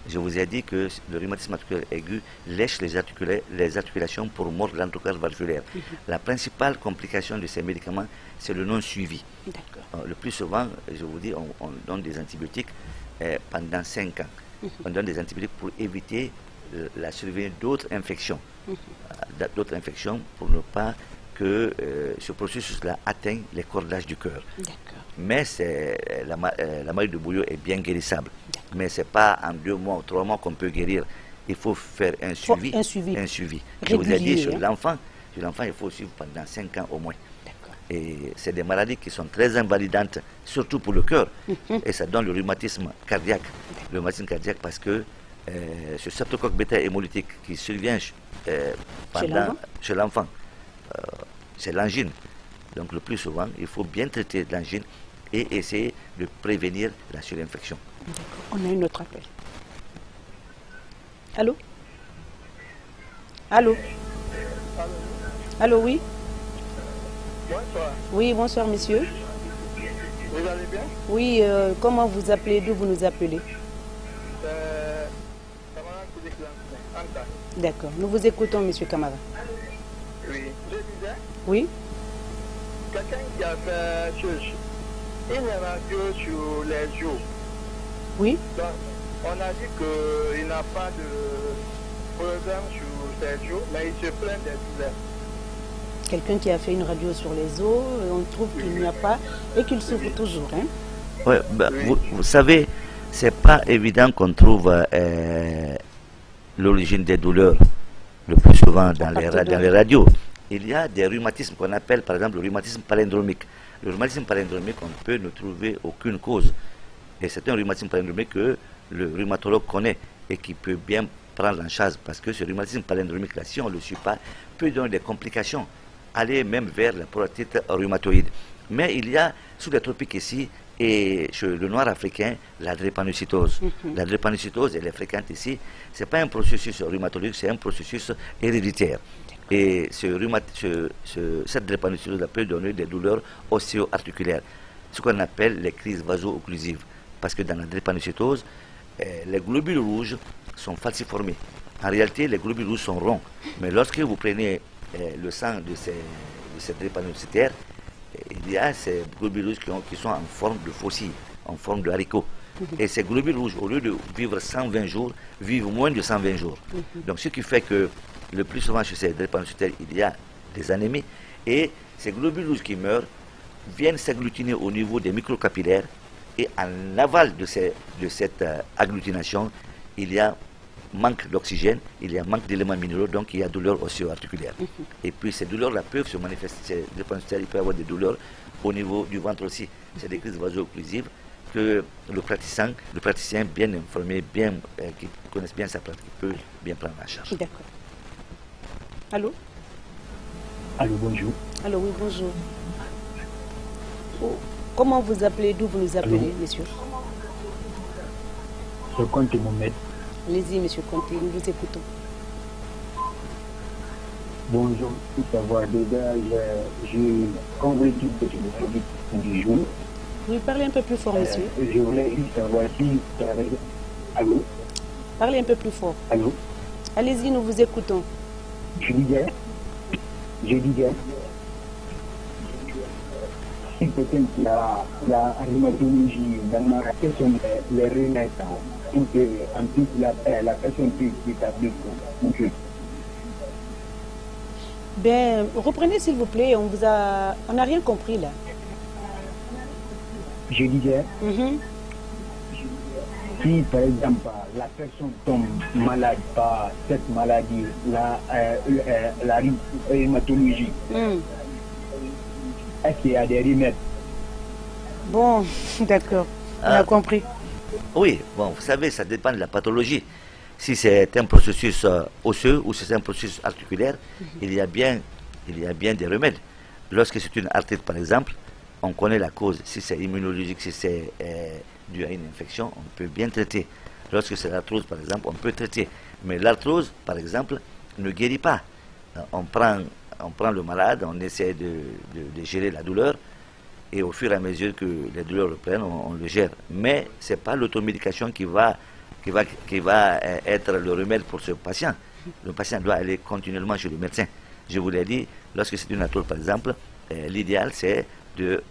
Je vous ai dit que le rhumatisme articulaire aigu lèche les articulations pour mordre l'endocarde valvulaire. La principale complication de ces médicaments, c'est le non-suivi. Le plus souvent, je vous dis, on donne des antibiotiques pendant 5 ans. On donne des antibiotiques pour éviter la survenue d'autres infections. Pour ne pas que ce processus-là atteigne les cordages du cœur. Mais la maladie de Bouillot est bien guérissable. Mais ce n'est pas en 2 mois ou 3 mois qu'on peut guérir. Il faut faire un suivi. Un suivi. Je vous ai dit, sur l'enfant, il faut suivre pendant 5 ans au moins. Et c'est des maladies qui sont très invalidantes, surtout pour le cœur. Et ça donne le rhumatisme cardiaque. Le rhumatisme cardiaque parce que ce streptocoque bêta-hémolytique qui survient chez l'enfant, c'est l'angine. Donc le plus souvent, il faut bien traiter l'angine et essayer de prévenir la surinfection. On a une autre appel. Allô? Allô? Allô, oui? Bonsoir. Oui, bonsoir, monsieur. Vous allez bien? Oui, comment vous appelez? D'où vous nous appelez? D'accord, nous vous écoutons, monsieur Camara. Oui, je disais, Oui? quelqu'un qui a fait une radio sur les jours. Oui? Donc, on a dit qu'il n'a pas de problème sur ses jours, mais il se plaint des douleurs. Quelqu'un qui a fait une radio sur les os, on trouve qu'il n'y a pas et qu'il souffre toujours. Hein? Ouais, vous savez, c'est pas évident qu'on trouve l'origine des douleurs le plus souvent dans les radios. Il y a des rhumatismes qu'on appelle par exemple le rhumatisme palindromique. Le rhumatisme palindromique, on ne peut ne trouver aucune cause. Et c'est un rhumatisme palindromique que le rhumatologue connaît et qui peut bien prendre en charge parce que ce rhumatisme palindromique-là, si on ne le suit pas, peut donner des complications, aller même vers la polyarthrite rhumatoïde. Mais il y a sous les tropiques ici et chez le noir africain la drépanocytose. La drépanocytose, elle est fréquente ici. Ce n'est pas un processus rhumatologique, c'est un processus héréditaire. Et cette drépanocytose peut donner des douleurs ostéo-articulaires, ce qu'on appelle les crises vaso-occlusives. Parce que dans la drépanocytose, les globules rouges sont falciformés. En réalité, les globules rouges sont ronds. Mais lorsque vous prenez le sang de ces drépanocytaires, il y a ces globules rouges qui sont en forme de faucille, en forme de haricot. Et ces globules rouges, au lieu de vivre 120 jours, vivent moins de 120 jours. Donc ce qui fait que le plus souvent chez ces drépanocytaires, il y a des anémies. Et ces globules rouges qui meurent viennent s'agglutiner au niveau des microcapillaires. Et en aval de cette agglutination, il y a manque d'oxygène, il y a manque d'éléments minéraux, donc il y a douleur osseo-articulaire. Et puis ces douleurs-là peuvent se manifester, il peut y avoir des douleurs au niveau du ventre aussi. C'est des crises vaso-occlusives que le praticien bien informé, qui connaisse bien sa pratique, peut bien prendre en charge. D'accord. Allô? Allô, bonjour. Allô, oui, bonjour. Oh, comment vous appelez? D'où vous nous appelez, Allô? monsieur? Je compte Mohamed. Allez-y, monsieur Conté, nous vous écoutons. Bonjour, tout savoir. Déjà, comme vous dites que je du jour. Vous parlez un peu plus fort, monsieur. Je voulais juste savoir si... Allô? Parlez un peu plus fort. Allô? Allez-y, nous vous écoutons. Je disais, si peut-être la rhumatologie dans ma question les remèdes pour que en plus la personne puisse établir que Ben, reprenez s'il vous plaît, on n'a rien compris là. je disais, Mhm. si par exemple la personne tombe malade par cette maladie, la rhumatologie, est-ce qu'il y a des remèdes? Bon, d'accord, on a compris. Oui, bon, vous savez, ça dépend de la pathologie. Si c'est un processus osseux ou si c'est un processus articulaire, il y a bien des remèdes. Lorsque c'est une arthrite, par exemple, on connaît la cause. Si c'est immunologique, si c'est dû à une infection, on peut bien traiter. Lorsque c'est l'arthrose, par exemple, on peut traiter. Mais l'arthrose, par exemple, ne guérit pas. On prend le malade, on essaie de gérer la douleur, et au fur et à mesure que les douleurs reprennent, on le gère. Mais ce n'est pas l'automédication qui va être le remède pour ce patient. Le patient doit aller continuellement chez le médecin. Je vous l'ai dit, lorsque c'est une arthrose, par exemple, l'idéal c'est de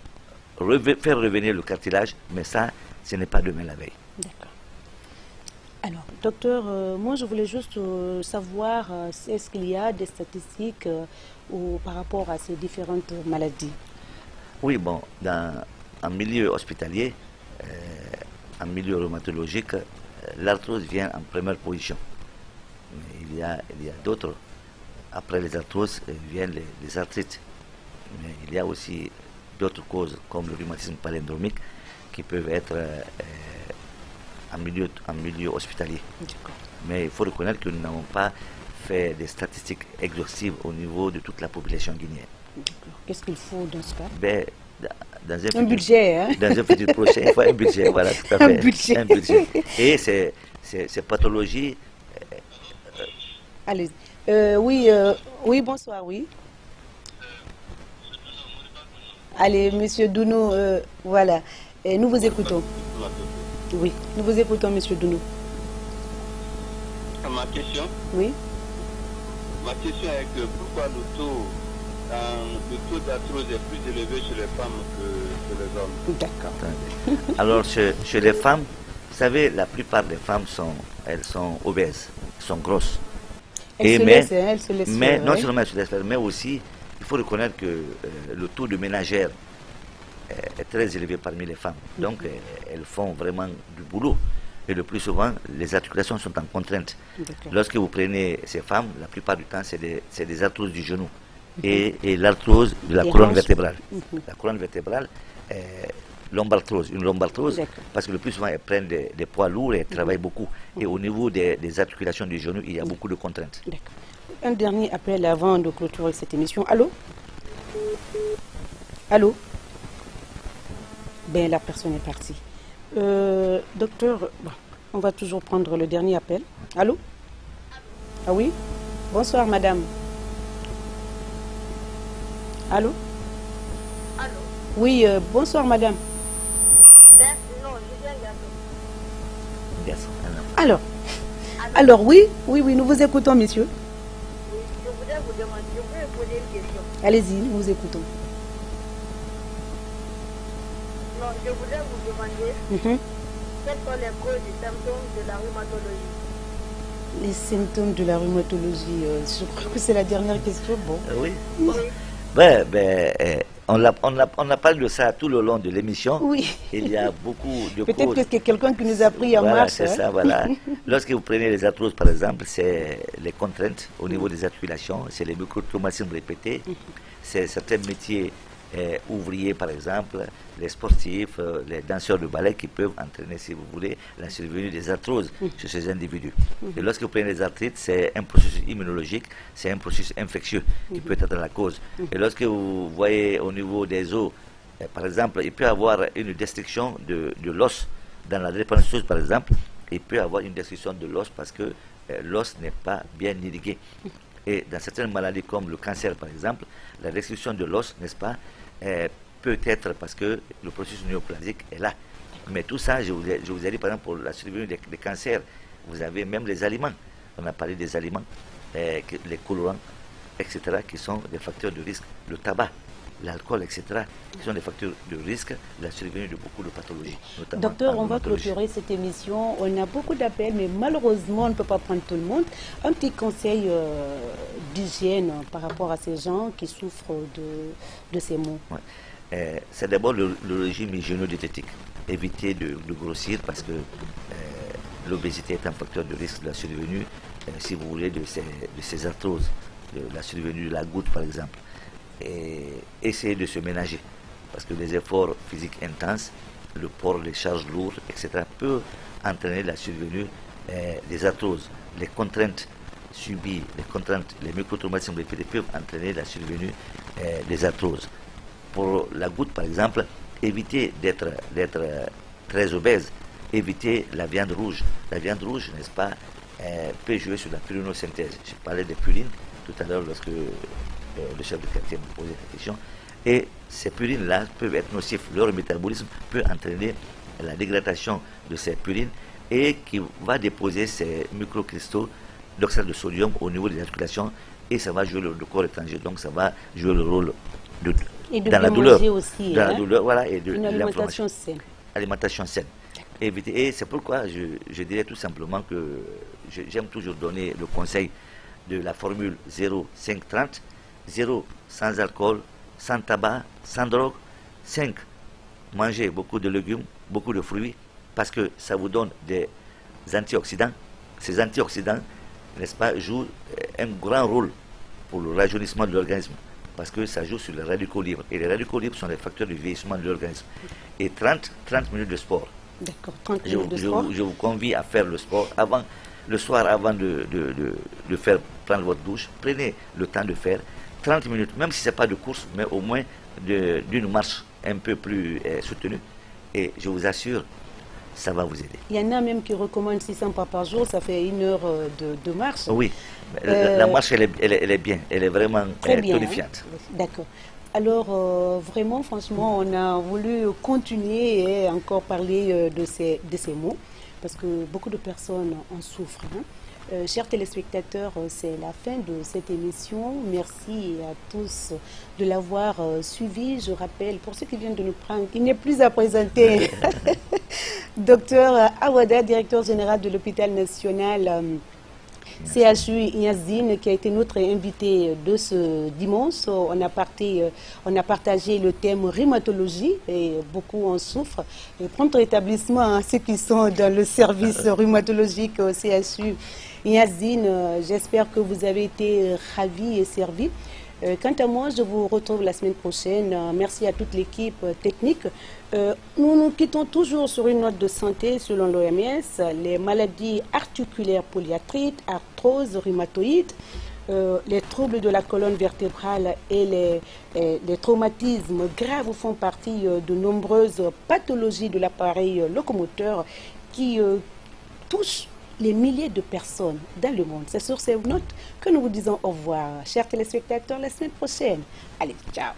faire revenir le cartilage, mais ça, ce n'est pas demain la veille. D'accord. Alors, docteur, moi je voulais juste savoir, est-ce qu'il y a des statistiques par rapport à ces différentes maladies? Oui, bon, en milieu hospitalier, en milieu rhumatologique, l'arthrose vient en première position. Mais il y a d'autres. Après les arthroses viennent les arthrites. Mais il y a aussi d'autres causes, comme le rhumatisme palindromique, qui peuvent être en milieu hospitalier. Mais il faut reconnaître que nous n'avons pas fait des statistiques exhaustives au niveau de toute la population guinéenne. Qu'est-ce qu'il faut dans ce cas? Ben, un budget, hein? Dans un futur prochain, il faut un budget, voilà, tout à fait. Un budget. Et ces pathologies... Allez, oui, bonsoir, oui. Allez, monsieur Dounou, voilà, et nous vous écoutons. Oui, nous vous écoutons, monsieur Dounou. Ma question? Oui. Ma question est que pourquoi le taux d'arthrose est plus élevé chez les femmes que les hommes? D'accord. Alors, chez les femmes, vous savez, la plupart des femmes elles sont obèses, sont grosses. Elles se laissent mais faire, non oui. seulement elles se laissent faire, mais aussi, il faut reconnaître que le taux de ménagères est très élevé parmi les femmes. Donc, elles font vraiment du boulot. Et le plus souvent, les articulations sont en contrainte. Lorsque vous prenez ces femmes, la plupart du temps, c'est des arthroses du genou et l'arthrose de la colonne vertébrale. La colonne vertébrale, lombarthrose, une lombarthrose, parce que le plus souvent, elles prennent des poids lourds et elles travaillent beaucoup. Et au niveau des articulations du genou, il y a beaucoup de contraintes. Un dernier appel avant de clôturer cette émission. Allô? Allô? Ben, la personne est partie. Docteur, bon, on va toujours prendre le dernier appel. Allô? Ah oui? Bonsoir, madame. Allô? Allô? Oui, bonsoir, madame. Non, je viens Garçon. Alors, oui, nous vous écoutons, monsieur. Oui, je voudrais vous demander, je voudrais vous poser une question. Allez-y, nous vous écoutons. Non, je voudrais vous demander quelles sont les causes et symptômes de la rhumatologie. Les symptômes de la rhumatologie, je crois que c'est la dernière question. Bon. Oui. Oui. On a parlé de ça tout le long de l'émission. Oui. Il y a beaucoup de causes. Peut-être que c'est quelqu'un qui nous a pris en Voilà, marche. c'est ça, voilà. Lorsque vous prenez les arthroses, par exemple, c'est les contraintes au niveau des articulations, c'est les microtraumatismes répétés, c'est certains métiers ouvriers, par exemple, les sportifs, les danseurs de ballet qui peuvent entraîner, si vous voulez, la survenue des arthroses chez ces individus. Et lorsque vous prenez les arthrites, c'est un processus immunologique, c'est un processus infectieux qui peut être la cause. Et lorsque vous voyez au niveau des os, par exemple, il peut y avoir une destruction de l'os. Dans la drépanocytose, par exemple, il peut y avoir une destruction de l'os parce que l'os n'est pas bien irrigué. Et dans certaines maladies comme le cancer, par exemple, la destruction de l'os, n'est-ce pas, peut être parce que le processus néoplasique est là. Mais tout ça, je vous ai dit, par exemple, pour la survenue des cancers, vous avez même les aliments. On a parlé des aliments, les colorants, etc., qui sont des facteurs de risque. Le tabac, l'alcool, etc., qui sont des facteurs de risque de la survenue de beaucoup de pathologies. Docteur, on va clôturer cette émission. On a beaucoup d'appels, mais malheureusement, on ne peut pas prendre tout le monde. Un petit conseil d'hygiène par rapport à ces gens qui souffrent de ces maux. Ouais. C'est d'abord le régime hygiéno-diététique. Éviter de grossir parce que l'obésité est un facteur de risque de la survenue, si vous voulez, de ces arthroses, de la survenue de la goutte, par exemple. Et essayer de se ménager parce que les efforts physiques intenses, le port, les charges lourdes, etc., peuvent entraîner la survenue des arthroses. Les contraintes subies, les microtraumatismes répétés peuvent entraîner la survenue des arthroses. Pour la goutte, par exemple, éviter d'être très obèse, éviter la viande rouge. La viande rouge, n'est-ce pas, peut jouer sur la purinosynthèse. Je parlais des purines tout à l'heure lorsque le chef de quartier me posait la question. Et ces purines-là peuvent être nocifs. Leur métabolisme peut entraîner la dégradation de ces purines et qui va déposer ces microcristaux d'oxyde de sodium au niveau des articulations et ça va jouer le corps étranger. Donc ça va jouer le rôle dans la douleur. Aussi, dans la douleur, voilà, et de une alimentation saine. Alimentation saine. Et c'est pourquoi je dirais tout simplement que j'aime toujours donner le conseil de la formule 0,5-30. 0 sans alcool, sans tabac, sans drogue. 5, manger beaucoup de légumes, beaucoup de fruits, parce que ça vous donne des antioxydants. Ces antioxydants, n'est-ce pas, jouent un grand rôle pour le rajeunissement de l'organisme, parce que ça joue sur les radicaux libres. Et les radicaux libres sont les facteurs du vieillissement de l'organisme. Et 30 minutes de sport. D'accord, 30 minutes de sport. Je vous convie à faire le sport le soir avant de prendre votre douche. Prenez le temps de faire 30 minutes, même si ce n'est pas de course, mais au moins d'une marche un peu plus soutenue. Et je vous assure, ça va vous aider. Il y en a même qui recommandent 600 pas par jour, ça fait 1 heure de marche. Oui, la marche, elle est bien, elle est vraiment tonifiante. Hein? D'accord. Alors, vraiment, franchement, on a voulu continuer et encore parler de ces mots, parce que beaucoup de personnes en souffrent. Hein? Chers téléspectateurs, c'est la fin de cette émission. Merci à tous de l'avoir suivi. Je rappelle, pour ceux qui viennent de nous prendre, il n'est plus à présenter. Docteur Awada, directeur général de l'hôpital national CHU Yazine, qui a été notre invité de ce dimanche. On a partagé le thème rhumatologie et beaucoup en souffrent. Et prompt rétablissement à ceux qui sont dans le service rhumatologique au CHU Yazine. J'espère que vous avez été ravis et servis. Quant à moi, je vous retrouve la semaine prochaine. Merci à toute l'équipe technique. Nous nous quittons toujours sur une note de santé selon l'OMS. Les maladies articulaires polyarthrites, arthrose rhumatoïde, les troubles de la colonne vertébrale et les traumatismes graves font partie de nombreuses pathologies de l'appareil locomoteur qui touchent les milliers de personnes dans le monde. C'est sur ces notes que nous vous disons au revoir. Chers téléspectateurs, la semaine prochaine. Allez, ciao.